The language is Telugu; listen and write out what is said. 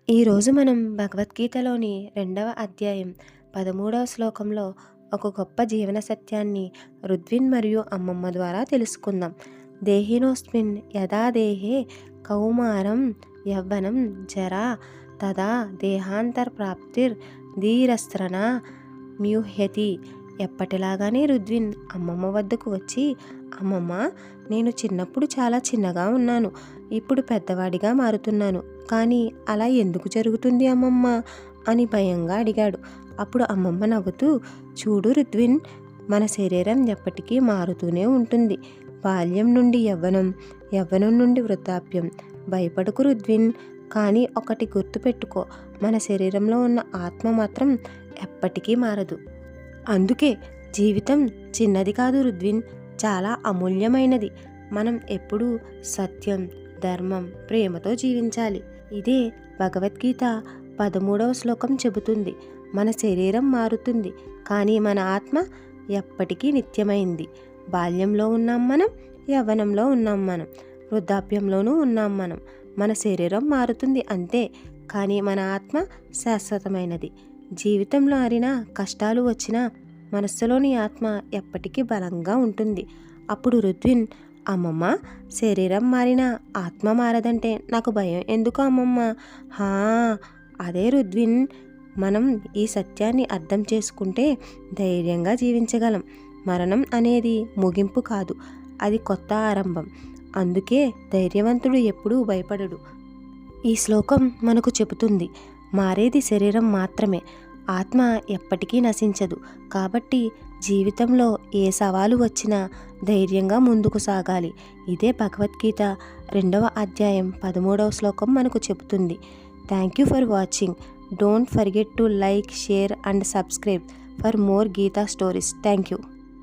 ఈరోజు మనం భగవద్గీతలోని 2వ అధ్యాయం 13వ శ్లోకంలో ఒక గొప్ప జీవన సత్యాన్ని రుద్విన్ మరియు అమ్మమ్మ ద్వారా తెలుసుకుందాం. దేహినోస్మిన్ యదా దేహే కౌమారం యవ్వనం జరా తదా దేహాంతర్ప్రాప్తిర్ ధీరస్త్రణ మ్యూహ్యతి. ఎప్పటిలాగానే రుద్విన్ అమ్మమ్మ వద్దకు వచ్చి, అమ్మమ్మ, నేను చిన్నప్పుడు చాలా చిన్నగా ఉన్నాను, ఇప్పుడు పెద్దవాడిగా మారుతున్నాను, కానీ అలా ఎందుకు జరుగుతుంది అమ్మమ్మ అని భయంగా అడిగాడు. అప్పుడు అమ్మమ్మ నవ్వుతూ, చూడు రుద్విన్, మన శరీరం ఎప్పటికీ మారుతూనే ఉంటుంది. బాల్యం నుండి యవ్వనం, యవ్వనం నుండి వృద్ధాప్యం. భయపడకు రుద్విన్, కానీ ఒకటి గుర్తుపెట్టుకో, మన శరీరంలో ఉన్న ఆత్మ మాత్రం ఎప్పటికీ మారదు. అందుకే జీవితం చిన్నది కాదు రుద్విన్, చాలా అమూల్యమైనది. మనం ఎప్పుడూ సత్యం, ధర్మం, ప్రేమతో జీవించాలి. ఇదే భగవద్గీత 13వ శ్లోకం చెబుతుంది. మన శరీరం మారుతుంది, కానీ మన ఆత్మ ఎప్పటికీ నిత్యమైంది. బాల్యంలో ఉన్నాం మనం, యవ్వనంలో ఉన్నాం మనం, వృద్ధాప్యంలోనూ ఉన్నాం మనం. మన శరీరం మారుతుంది అంతే, కానీ మన ఆత్మ శాశ్వతమైనది. జీవితంలో అరినా కష్టాలు వచ్చినా మనస్సులోని ఆత్మ ఎప్పటికీ బలంగా ఉంటుంది. అప్పుడు రుద్విన్, అమ్మమ్మ, శరీరం మారినా ఆత్మ మారదంటే నాకు భయం ఎందుకు అమ్మమ్మ? హా, అదే రుద్విన్, మనం ఈ సత్యాన్ని అర్థం చేసుకుంటే ధైర్యంగా జీవించగలం. మరణం అనేది ముగింపు కాదు, అది కొత్త ఆరంభం. అందుకే ధైర్యవంతుడు ఎప్పుడూ భయపడడు. ఈ శ్లోకం మనకు చెబుతుంది, మారేది శరీరం మాత్రమే, ఆత్మ ఎప్పటికీ నశించదు. కాబట్టి జీవితంలో ఏ సవాలు వచ్చినా ధైర్యంగా ముందుకు సాగాలి. ఇదే భగవద్గీత 2వ అధ్యాయం 13వ శ్లోకం మనకు చెబుతుంది. Thank you for watching. Don't forget to like, share and subscribe for more Gita stories. Thank you.